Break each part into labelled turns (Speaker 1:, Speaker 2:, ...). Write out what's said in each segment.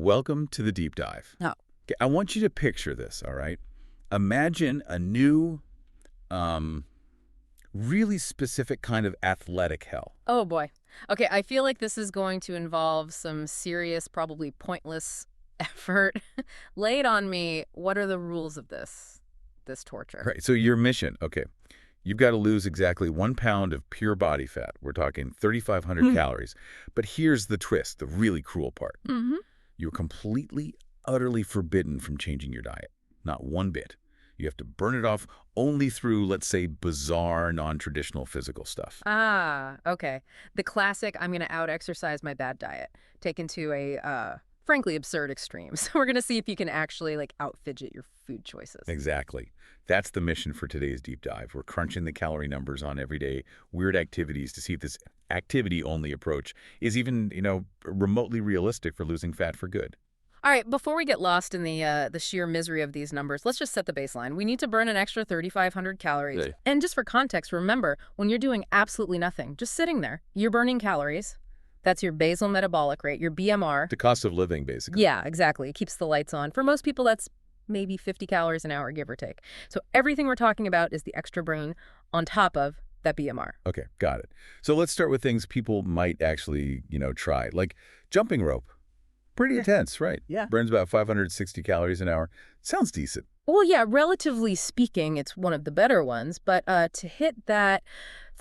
Speaker 1: Welcome to the deep dive.
Speaker 2: Oh.
Speaker 1: Okay, I want you to picture this, all right? Imagine a new, really specific kind of athletic hell.
Speaker 2: Oh, boy. Okay, I feel like this is going to involve some serious, probably pointless effort. Lay it on me. What are the rules of this torture?
Speaker 1: Right, so your mission, okay, you've got to lose exactly 1 pound of pure body fat. We're talking 3,500 calories. But here's the twist, the really cruel part.
Speaker 2: Mm-hmm.
Speaker 1: You're completely, utterly forbidden from changing your diet. Not one bit. You have to burn it off only through, let's say, bizarre, non-traditional physical stuff.
Speaker 2: Ah, okay. The classic, I'm going to out-exercise my bad diet, taken to a, frankly, absurd extreme. So we're going to see if you can actually, out-fidget your food choices.
Speaker 1: Exactly. That's the mission for today's deep dive. We're crunching the calorie numbers on everyday weird activities to see if this activity-only approach is even, remotely realistic for losing fat for good.
Speaker 2: All right, before we get lost in the sheer misery of these numbers, let's just set the baseline. We need to burn an extra 3,500 calories.
Speaker 1: Right.
Speaker 2: And just for context, remember, when you're doing absolutely nothing, just sitting there, you're burning calories. That's your basal metabolic rate, your BMR.
Speaker 1: The cost of living, basically.
Speaker 2: Yeah, exactly. It keeps the lights on. For most people, that's maybe 50 calories an hour, give or take. So everything we're talking about is the extra burn on top of that BMR.
Speaker 1: Okay, got it. So let's start with things people might actually, try, like jumping rope. Pretty intense, right?
Speaker 2: Yeah.
Speaker 1: Burns about 560 calories an hour. Sounds decent.
Speaker 2: Well, yeah, relatively speaking, it's one of the better ones. But to hit that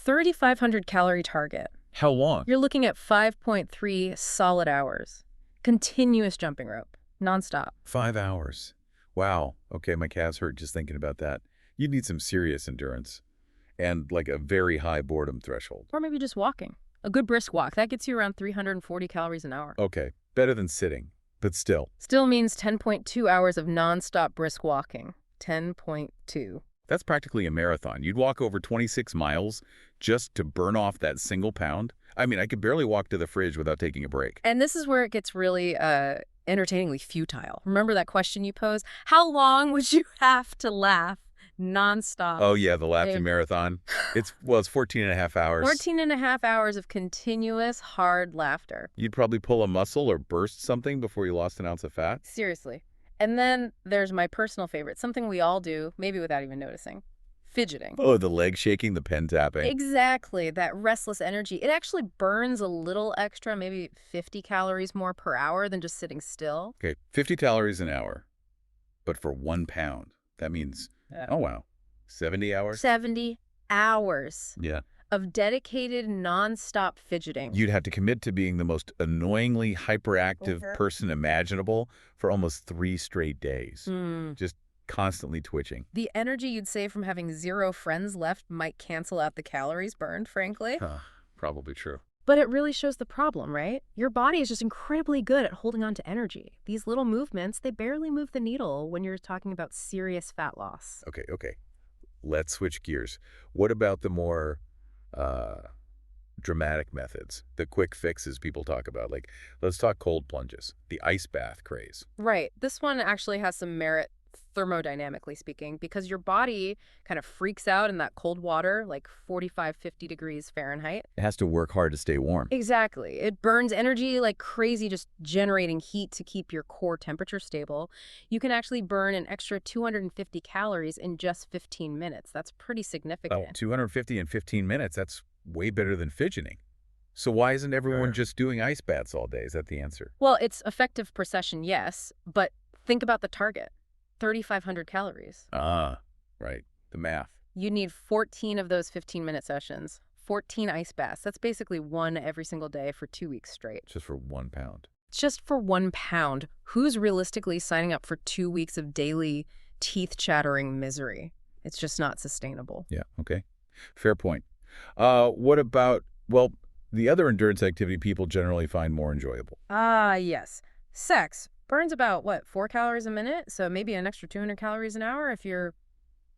Speaker 2: 3,500 calorie target,
Speaker 1: How long?
Speaker 2: you're looking at 5.3 solid hours. Continuous jumping rope, nonstop.
Speaker 1: 5 hours. Wow. Okay, my calves hurt just thinking about that. You'd need some serious endurance and like a very high boredom threshold.
Speaker 2: Or maybe just walking. A good brisk walk. That gets you around 340 calories an hour.
Speaker 1: Okay, better than sitting, but still.
Speaker 2: Still means 10.2 hours of nonstop brisk walking. 10.2.
Speaker 1: That's practically a marathon. You'd walk over 26 miles just to burn off that single pound. I mean, I could barely walk to the fridge without taking a break.
Speaker 2: And this is where it gets really entertainingly futile. Remember that question you posed? How long would you have to laugh nonstop?
Speaker 1: Oh, yeah, the laughing marathon. It's 14 and a half hours.
Speaker 2: 14 and a half hours of continuous hard laughter.
Speaker 1: You'd probably pull a muscle or burst something before you lost an ounce of fat.
Speaker 2: Seriously. And then there's my personal favorite, something we all do, maybe without even noticing. Fidgeting.
Speaker 1: Oh, the leg shaking, the pen tapping.
Speaker 2: Exactly, that restless energy. It actually burns a little extra, maybe 50 calories more per hour than just sitting still.
Speaker 1: Okay, 50 calories an hour, but for 1 pound. That means, oh, wow, 70 hours?
Speaker 2: 70 hours
Speaker 1: Yeah.
Speaker 2: of dedicated, nonstop fidgeting.
Speaker 1: You'd have to commit to being the most annoyingly hyperactive person imaginable for almost 3 straight days. Just constantly twitching.
Speaker 2: The energy you'd save from having 0 friends left might cancel out the calories burned, frankly.
Speaker 1: Probably true.
Speaker 2: But it really shows the problem, right? Your body is just incredibly good at holding on to energy. These little movements, they barely move the needle when you're talking about serious fat loss.
Speaker 1: Okay. Let's switch gears. What about the more dramatic methods, the quick fixes people talk about? Like, let's talk cold plunges, the ice bath craze.
Speaker 2: Right. This one actually has some merit thermodynamically speaking, because your body kind of freaks out in that cold water, like 45, 50 degrees Fahrenheit.
Speaker 1: It has to work hard to stay warm.
Speaker 2: Exactly. It burns energy like crazy, just generating heat to keep your core temperature stable. You can actually burn an extra 250 calories in just 15 minutes. That's pretty significant.
Speaker 1: Oh, 250 in 15 minutes, that's way better than fidgeting. So why isn't everyone just doing ice baths all day? Is that the answer?
Speaker 2: Well, it's effective procession, yes, but think about the target. 3,500 calories.
Speaker 1: Right. The math.
Speaker 2: You need 14 of those 15-minute sessions, 14 ice baths. That's basically 1 every single day for 2 weeks straight.
Speaker 1: Just for 1 pound.
Speaker 2: Just for 1 pound. Who's realistically signing up for 2 weeks of daily teeth-chattering misery? It's just not sustainable.
Speaker 1: Yeah, okay. Fair point. What about, the other endurance activity people generally find more enjoyable?
Speaker 2: Yes. Sex. Burns about, 4 calories a minute? So maybe an extra 200 calories an hour if you're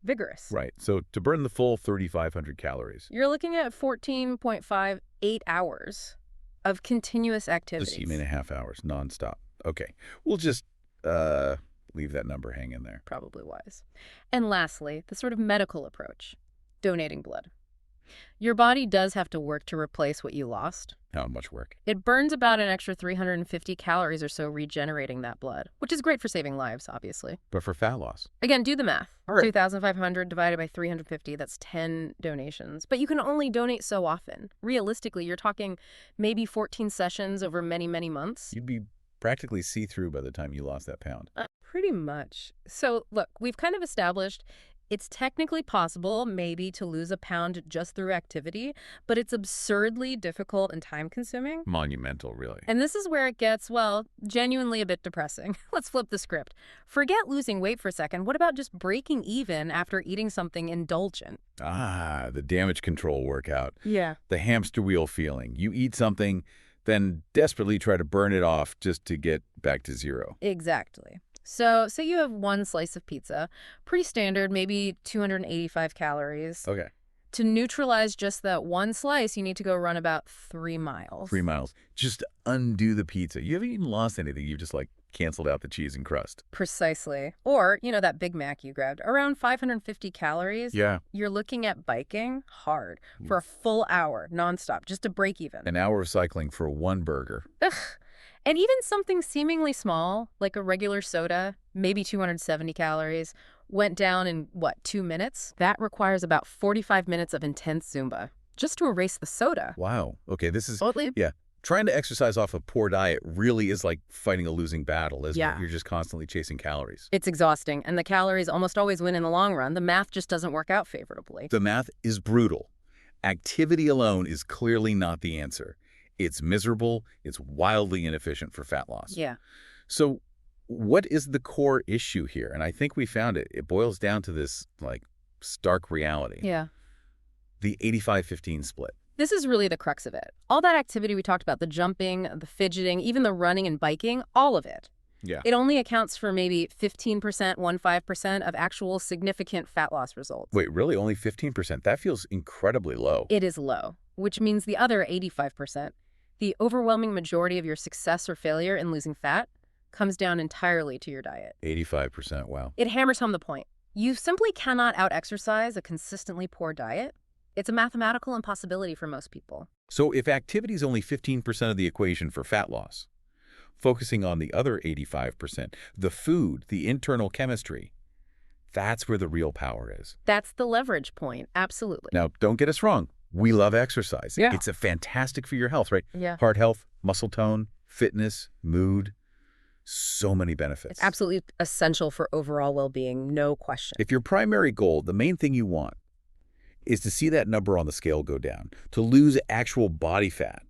Speaker 2: vigorous.
Speaker 1: Right. So to burn the full 3,500 calories.
Speaker 2: You're looking at 14.58 hours of continuous activities.
Speaker 1: Just 8.5 hours, nonstop. Okay. We'll just leave that number hanging there.
Speaker 2: Probably wise. And lastly, the sort of medical approach, donating blood. Your body does have to work to replace what you lost.
Speaker 1: How much work?
Speaker 2: It burns about an extra 350 calories or so regenerating that blood, which is great for saving lives, obviously.
Speaker 1: But for fat loss.
Speaker 2: Again, do the math.
Speaker 1: All right.
Speaker 2: 2,500 divided by 350, that's 10 donations. But you can only donate so often. Realistically, you're talking maybe 14 sessions over many, many months.
Speaker 1: You'd be practically see-through by the time you lost that pound.
Speaker 2: Pretty much. So, look, we've kind of established it's technically possible maybe to lose a pound just through activity, but it's absurdly difficult and time-consuming.
Speaker 1: Monumental, really.
Speaker 2: And this is where it gets, well, genuinely a bit depressing. Let's flip the script. Forget losing weight for a second. What about just breaking even after eating something indulgent?
Speaker 1: Ah, the damage control workout.
Speaker 2: Yeah.
Speaker 1: The hamster wheel feeling. You eat something, then desperately try to burn it off just to get back to zero.
Speaker 2: Exactly. So say you have one slice of pizza, pretty standard, maybe 285 calories.
Speaker 1: Okay.
Speaker 2: To neutralize just that one slice, you need to go run about 3 miles.
Speaker 1: 3 miles. Just undo the pizza. You haven't even lost anything. You've just, canceled out the cheese and crust.
Speaker 2: Precisely. Or, that Big Mac you grabbed, around 550 calories.
Speaker 1: Yeah.
Speaker 2: You're looking at biking hard for a full hour, nonstop, just to break even.
Speaker 1: An hour of cycling for one burger.
Speaker 2: Ugh. And even something seemingly small, like a regular soda, maybe 270 calories, went down in, 2 minutes? That requires about 45 minutes of intense Zumba, just to erase the soda.
Speaker 1: Wow. Okay, this is...
Speaker 2: Totally.
Speaker 1: Yeah. Trying to exercise off a poor diet really is like fighting a losing battle, isn't
Speaker 2: Yeah.
Speaker 1: it? You're just constantly chasing calories.
Speaker 2: It's exhausting, and the calories almost always win in the long run. The math just doesn't work out favorably.
Speaker 1: The math is brutal. Activity alone is clearly not the answer. It's miserable. It's wildly inefficient for fat loss.
Speaker 2: Yeah.
Speaker 1: So what is the core issue here? And I think we found it. It boils down to this, stark reality.
Speaker 2: Yeah.
Speaker 1: The 85-15 split.
Speaker 2: This is really the crux of it. All that activity we talked about, the jumping, the fidgeting, even the running and biking, all of it.
Speaker 1: Yeah.
Speaker 2: It only accounts for maybe 15%, 15% of actual significant fat loss results.
Speaker 1: Wait, really? Only 15%? That feels incredibly low.
Speaker 2: It is low, which means the other 85%, the overwhelming majority of your success or failure in losing fat, comes down entirely to your diet.
Speaker 1: 85%, wow.
Speaker 2: It hammers home the point. You simply cannot out-exercise a consistently poor diet. It's a mathematical impossibility for most people.
Speaker 1: So if activity is only 15% of the equation for fat loss, focusing on the other 85%, the food, the internal chemistry, that's where the real power is.
Speaker 2: That's the leverage point, absolutely.
Speaker 1: Now, don't get us wrong. We love exercise.
Speaker 2: Yeah.
Speaker 1: It's fantastic for your health, right?
Speaker 2: Yeah.
Speaker 1: Heart health, muscle tone, fitness, mood, so many benefits.
Speaker 2: It's absolutely essential for overall well-being, no question.
Speaker 1: If your primary goal, the main thing you want, is to see that number on the scale go down, to lose actual body fat,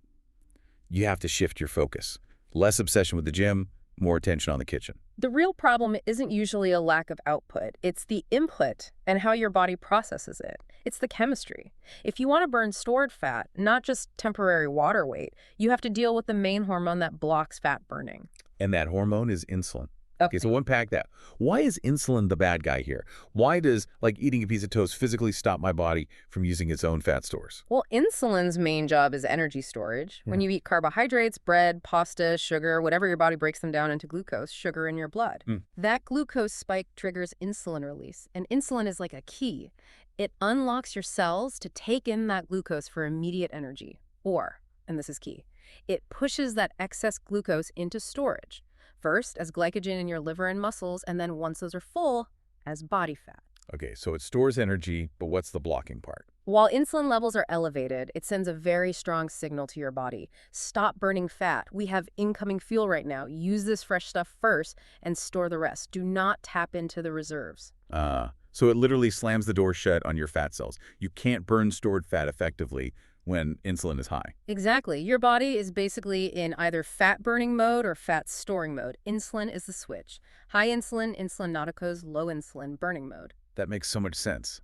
Speaker 1: you have to shift your focus. Less obsession with the gym, more attention on the kitchen.
Speaker 2: The real problem isn't usually a lack of output. It's the input and how your body processes it. It's the chemistry. If you want to burn stored fat, not just temporary water weight, you have to deal with the main hormone that blocks fat burning.
Speaker 1: And that hormone is insulin.
Speaker 2: Okay.
Speaker 1: Okay, so unpack that. Why is insulin the bad guy here? Why does, eating a piece of toast physically stop my body from using its own fat stores?
Speaker 2: Well, insulin's main job is energy storage. When you eat carbohydrates, bread, pasta, sugar, whatever your body breaks them down into glucose, sugar in your blood. That glucose spike triggers insulin release, and insulin is like a key. It unlocks your cells to take in that glucose for immediate energy. Or, and this is key, it pushes that excess glucose into storage. First, as glycogen in your liver and muscles, and then once those are full, as body fat.
Speaker 1: Okay, so it stores energy, but what's the blocking part?
Speaker 2: While insulin levels are elevated, it sends a very strong signal to your body. Stop burning fat. We have incoming fuel right now. Use this fresh stuff first and store the rest. Do not tap into the reserves.
Speaker 1: So it literally slams the door shut on your fat cells. You can't burn stored fat effectively when insulin is high.
Speaker 2: Exactly. Your body is basically in either fat burning mode or fat storing mode. Insulin is the switch. High insulin, insulin not occurs, low insulin, burning mode.
Speaker 1: That makes so much sense.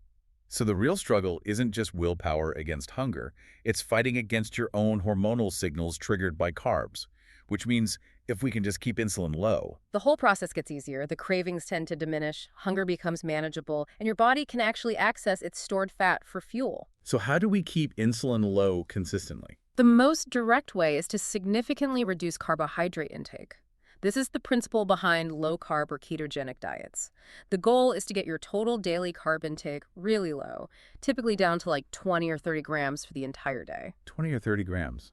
Speaker 1: So the real struggle isn't just willpower against hunger. It's fighting against your own hormonal signals triggered by carbs, which means if we can just keep insulin low.
Speaker 2: The whole process gets easier. The cravings tend to diminish, hunger becomes manageable, and your body can actually access its stored fat for fuel.
Speaker 1: So how do we keep insulin low consistently?
Speaker 2: The most direct way is to significantly reduce carbohydrate intake. This is the principle behind low-carb or ketogenic diets. The goal is to get your total daily carb intake really low, typically down to like 20 or 30 grams for the entire day.
Speaker 1: 20 or 30 grams.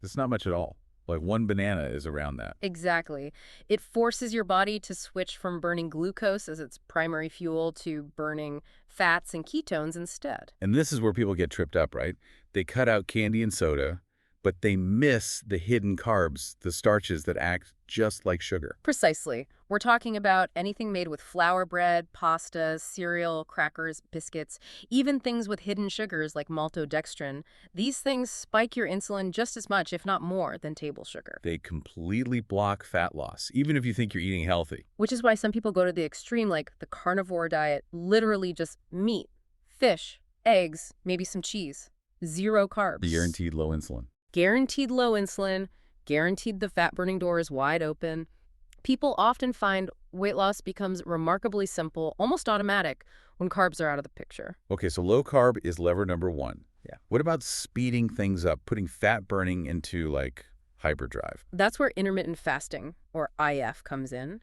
Speaker 1: That's not much at all. Like one banana is around that.
Speaker 2: Exactly. It forces your body to switch from burning glucose as its primary fuel to burning fats and ketones instead.
Speaker 1: And this is where people get tripped up, right? They cut out candy and soda, but they miss the hidden carbs, the starches that act just like sugar.
Speaker 2: Precisely. We're talking about anything made with flour bread, pasta, cereal, crackers, biscuits, even things with hidden sugars like maltodextrin. These things spike your insulin just as much, if not more, than table sugar.
Speaker 1: They completely block fat loss, even if you think you're eating healthy.
Speaker 2: Which is why some people go to the extreme, like the carnivore diet, literally just meat, fish, eggs, maybe some cheese. Zero carbs.
Speaker 1: Guaranteed low insulin.
Speaker 2: Guaranteed low insulin, guaranteed the fat-burning door is wide open. People often find weight loss becomes remarkably simple, almost automatic, when carbs are out of the picture.
Speaker 1: Okay, so low carb is lever number one.
Speaker 2: Yeah.
Speaker 1: What about speeding things up, putting fat burning into, like, hyperdrive?
Speaker 2: That's where intermittent fasting, or IF, comes in.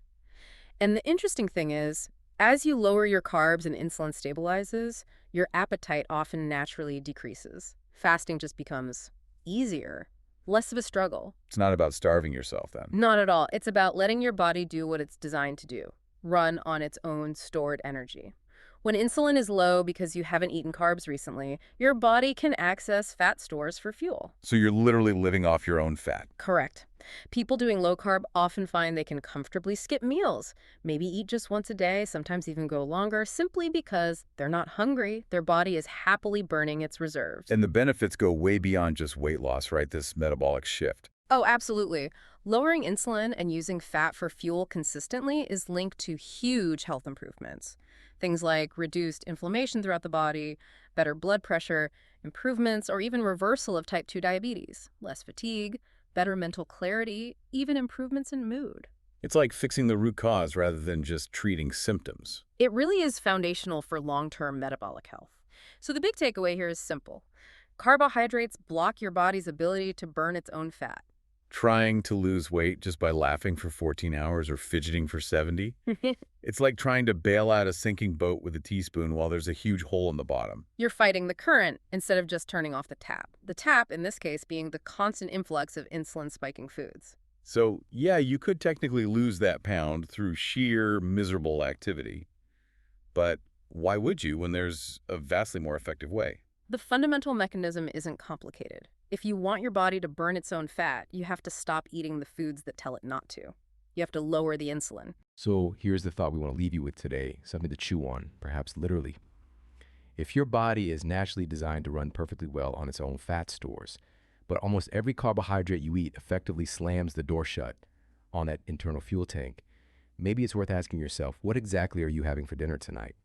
Speaker 2: And the interesting thing is, as you lower your carbs and insulin stabilizes, your appetite often naturally decreases. Fasting just becomes easier, less of a struggle.
Speaker 1: It's not about starving yourself then.
Speaker 2: Not at all. It's about letting your body do what it's designed to do, run on its own stored energy. When insulin is low because you haven't eaten carbs recently, your body can access fat stores for fuel.
Speaker 1: So you're literally living off your own fat.
Speaker 2: Correct. People doing low carb often find they can comfortably skip meals, maybe eat just once a day, sometimes even go longer, simply because they're not hungry. Their body is happily burning its reserves.
Speaker 1: And the benefits go way beyond just weight loss, right? This metabolic shift.
Speaker 2: Oh, absolutely. Lowering insulin and using fat for fuel consistently is linked to huge health improvements. Things like reduced inflammation throughout the body, better blood pressure, improvements or even reversal of type 2 diabetes, less fatigue, better mental clarity, even improvements in mood.
Speaker 1: It's like fixing the root cause rather than just treating symptoms.
Speaker 2: It really is foundational for long-term metabolic health. So the big takeaway here is simple. Carbohydrates block your body's ability to burn its own fat.
Speaker 1: Trying to lose weight just by laughing for 14 hours or fidgeting for 70? It's like trying to bail out a sinking boat with a teaspoon while there's a huge hole in the bottom.
Speaker 2: You're fighting the current instead of just turning off the tap. The tap, in this case, being the constant influx of insulin-spiking foods.
Speaker 1: So, yeah, you could technically lose that pound through sheer miserable activity. But why would you when there's a vastly more effective way?
Speaker 2: The fundamental mechanism isn't complicated. If you want your body to burn its own fat, you have to stop eating the foods that tell it not to. You have to lower the insulin.
Speaker 3: So here's the thought we want to leave you with today, something to chew on, perhaps literally. If your body is naturally designed to run perfectly well on its own fat stores, but almost every carbohydrate you eat effectively slams the door shut on that internal fuel tank, maybe it's worth asking yourself, what exactly are you having for dinner tonight?